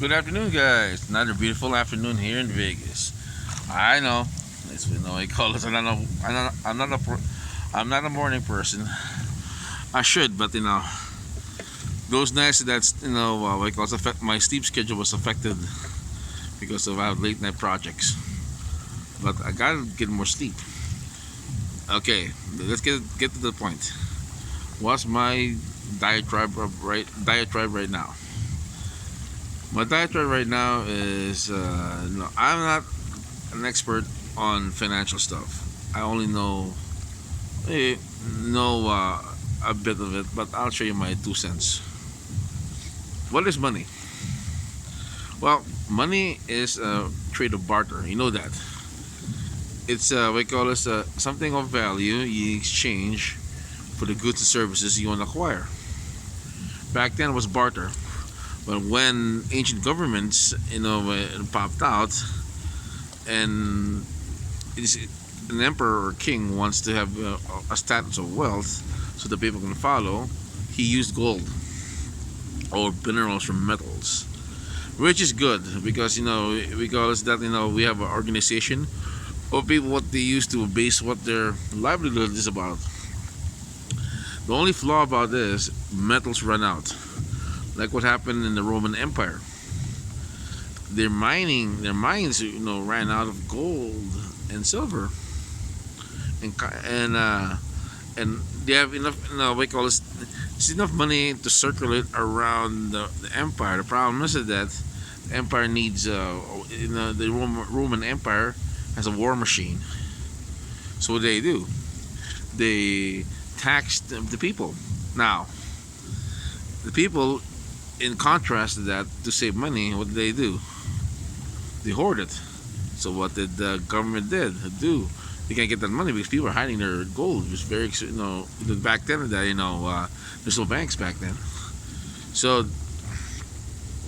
Good afternoon, guys. Another beautiful afternoon here in Vegas. I know it's I call it. I'm not a morning person. I should, but those nights that's like also affect my sleep schedule was affected because of our late night projects. But I gotta get more sleep. Okay, let's get to the point. What's my diatribe right now? My diatribe right now is no, I'm not an expert on financial stuff. I only eh, know a bit of it, but I'll show you my 2 cents. What is money? Well, money is a trade of barter. You know that. It's we call it something of value you exchange for the goods and services you want to acquire. Back then it was barter, but when ancient governments popped out and it's, an emperor or king wants to have a status of wealth so the people can follow, he used gold or minerals from metals, which is good because we call us that we have an organization of people what they use to base what their livelihood is about. The only flaw about this, metals run out, like what happened in the Roman Empire. Their mines ran out of gold and silver, and they have enough we call this it's enough money to circulate around the empire. The problem is that the empire needs the Roman Empire has a war machine. So what they do, they tax the people. Now the people, in contrast to that, to save money, what did they do? They hoard it. So what did the government do? They can't get that money because people are hiding their gold. It was very back then that there's no banks back then. So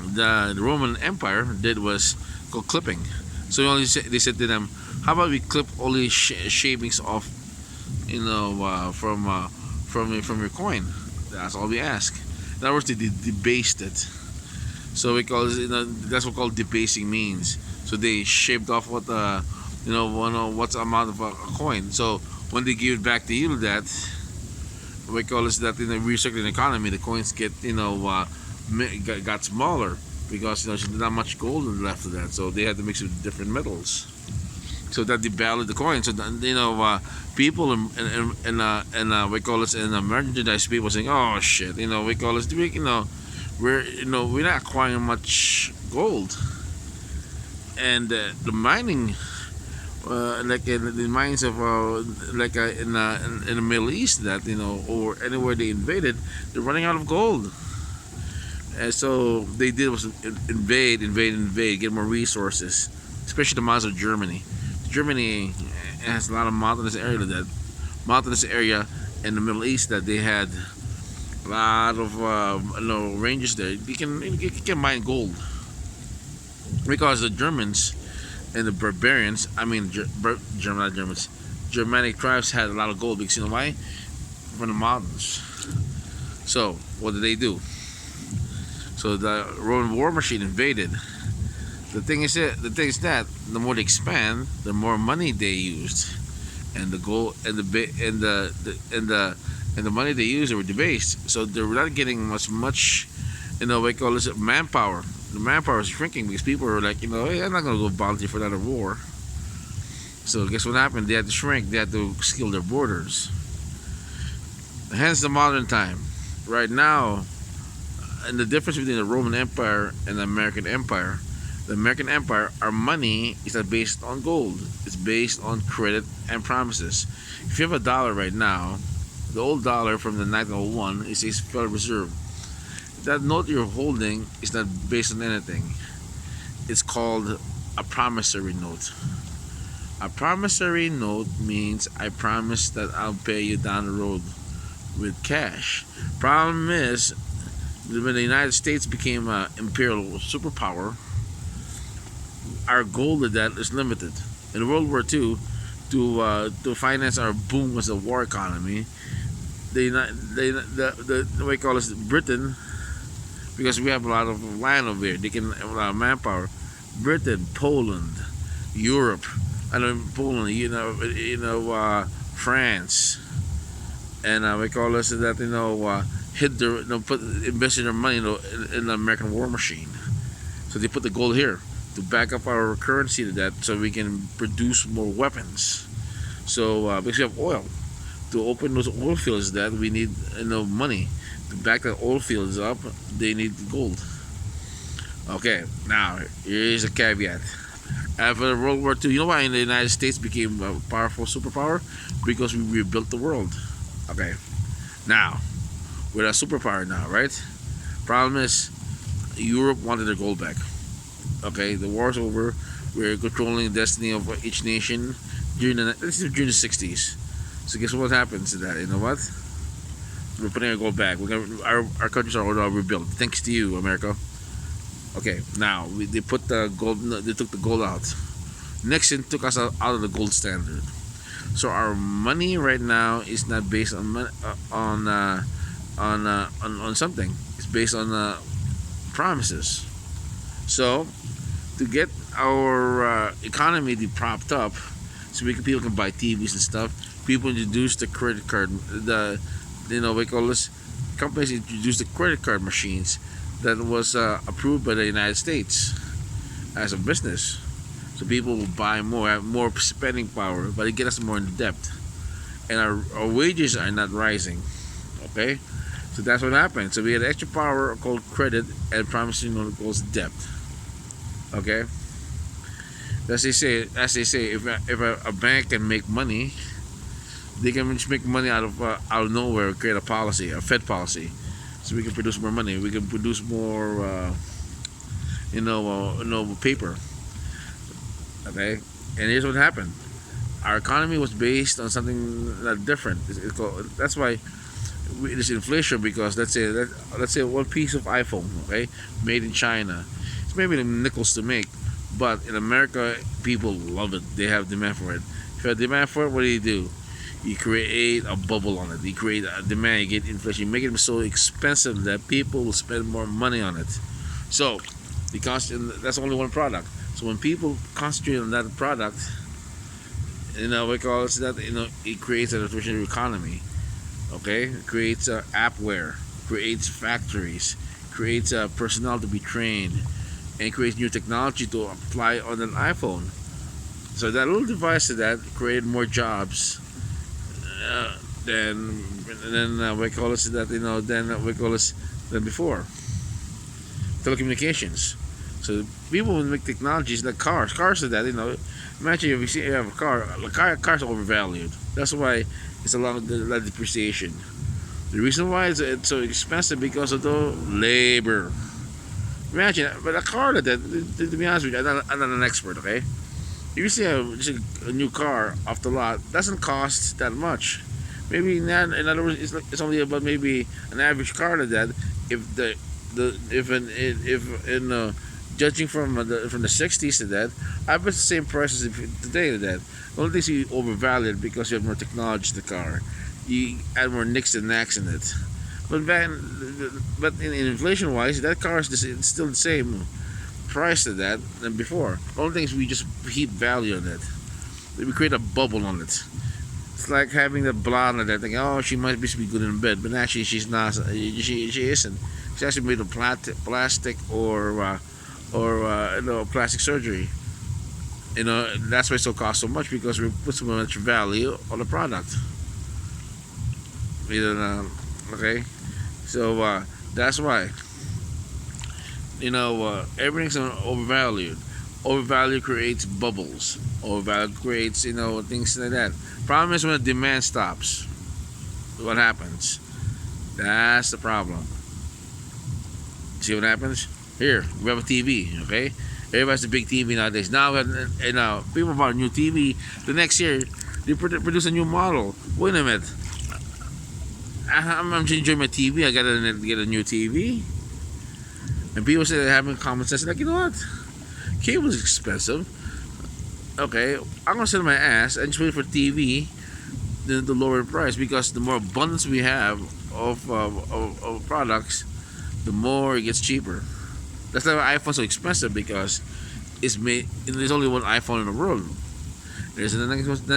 the Roman Empire did was go clipping. So they said to them, how about we clip all these shavings off, from your coin? That's all we ask. In other words, they debased it. So we call that's what called debasing means. So they shaved off what what's the amount of a coin. So when they give it back to you, that we call this that in the recirculating economy, the coins get got smaller because there's not much gold left of that. So they had to mix it with different metals. So that devalued the coin. So people and we call this in merchandise people saying, oh shit, we call this we're not acquiring much gold, and the mining like in the mines of in the Middle East, that or anywhere they invaded, they're running out of gold. And so they did was invade, get more resources, especially the mines of Germany. Germany has a lot of mountainous area in the Middle East that they had a lot of ranges there. You can mine gold because the Germans and the barbarians, I mean not Germans, Germanic tribes had a lot of gold because why? From the mountains. So what did they do? So the Roman war machine invaded. The thing is that the more they expand, the more money they used, and the gold and the money they used, they were debased. So they're not getting much we call this manpower. The manpower is shrinking because people are like, hey, I'm not gonna go volunteer for another war. So guess what happened? They had to shrink. They had to skill their borders. Hence the modern time. Right now, and the difference between the Roman Empire and the American Empire. The American Empire, our money is not based on gold. It's based on credit and promises. If you have a dollar right now, the old dollar from the 1901 is a Federal Reserve. That note you're holding is not based on anything. It's called a promissory note. A promissory note means I promise that I'll pay you down the road with cash. Problem is, when the United States became an imperial superpower, our gold of that is limited. In World War II, to finance our boom as a war economy, the what we call it Britain because we have a lot of land over here. They can have a lot of manpower. Britain, Poland, Europe, I know Poland, France, and we call this that hit their put investing their money in the American war machine. So they put the gold here to back up our currency to that, so we can produce more weapons. So because we have oil, to open those oil fields, that we need money to back the oil fields up. They need gold. Okay, now here's a caveat. After World War II, you know why the United States became a powerful superpower? Because we rebuilt the world. Okay, now we're a superpower now, right? Problem is, Europe wanted their gold back. Okay, the war's over. We're controlling the destiny of each nation during the 60s. So guess what happens to that? You know what? We're putting our gold back. Our countries are all rebuilt thanks to you, America. Okay, now they put the gold. They took the gold out. Nixon took us out of the gold standard. So our money right now is not based on on something. It's based on promises. So to get our economy propped up, so people can buy TVs and stuff, people introduced the credit card. We call this, companies introduced the credit card machines that was approved by the United States as a business. So people will buy more, have more spending power, but it gets us more in debt, and our wages are not rising. Okay, so that's what happened. So we had extra power called credit and promising called debt. Okay, as they say, if a bank can make money, they can just make money out of nowhere, create a policy, a Fed policy, so we can produce more money. We can produce more, paper. Okay, and here's what happened. Our economy was based on something different. That's why there's inflation, because let's say one piece of iPhone, okay, made in China, it's maybe nickels to make, but in America people love it. They have demand for it. If you have demand for it, what do? You create a bubble on it. You create a demand. You get inflation. You make it so expensive that people will spend more money on it. So because that's only one product. So when people concentrate on that product, we call it that, it creates an efficient economy. Okay, it creates appware, creates factories, creates personnel to be trained, and creates new technology to apply on an iPhone. So that little device that created more jobs than we call it that than before. Telecommunications. So people will make technologies like cars. Cars are that, imagine if you have a car. Cars are overvalued. That's why it's a lot of depreciation. The reason why it's so expensive, because of the labor. Imagine, but a car to be honest with you, I'm not an expert, okay? If you see just a new car off the lot, doesn't cost that much. Maybe not, in other words, it's only about maybe an average car to that. Judging from the 60s to that, I bet the same price as today to that. The only thing you overvalued because you have more technology to the car. You add more nicks and knacks in it. But in inflation wise, that car is it's still the same price to that than before. The only thing is we just heap value on it. We create a bubble on it. It's like having the blonde on that, thinking, oh, she must be good in bed, but actually she's not. She isn't. She's actually made of plastic or plastic surgery. That's why it still costs so much, because we put so much value on the product. Okay, so that's why everything's overvalued. Overvalue creates bubbles. Overvalue creates things like that. Problem is when the demand stops, what happens? That's the problem. See what happens? Here, we have a TV, okay? Everybody has a big TV nowadays. Now, people buy a new TV. The next year, they produce a new model. Wait a minute. I'm enjoying my TV. I gotta get a new TV. And people say they're having common sense. Like, you know what? Cable is expensive. Okay, I'm gonna sit on my ass and just wait for TV to lower the price, because the more abundance we have of products, the more it gets cheaper. That's why iPhone's so expensive because it's made. There's only one iPhone in the world. There's the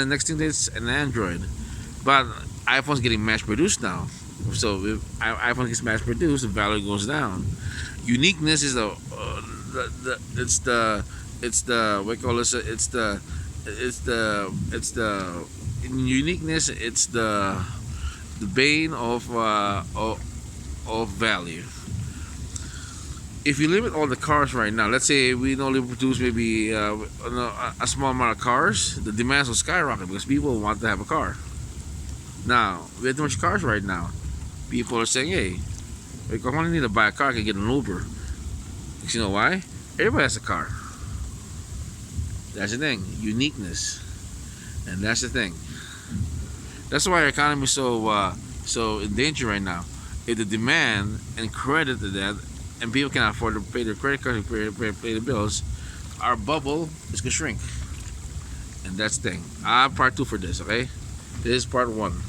next thing that's an Android, but iPhone's getting mass produced now. So if iPhone gets mass produced, the value goes down. Uniqueness is the what you call this? It's the in uniqueness. It's the bane of value. If you limit all the cars right now, let's say we only produce maybe a small amount of cars, the demands will skyrocket because people want to have a car. Now we have too much cars right now. People are saying, "Hey, if I only need to buy a car, I can get an Uber." Because you know why? Everybody has a car. That's the thing, uniqueness, and that's the thing. That's why our economy is so in danger right now. If the demand and credit to that, and people can afford to pay their credit cards and pay the bills, our bubble is gonna shrink, and that's the thing. Part two for this. Okay, this is part one.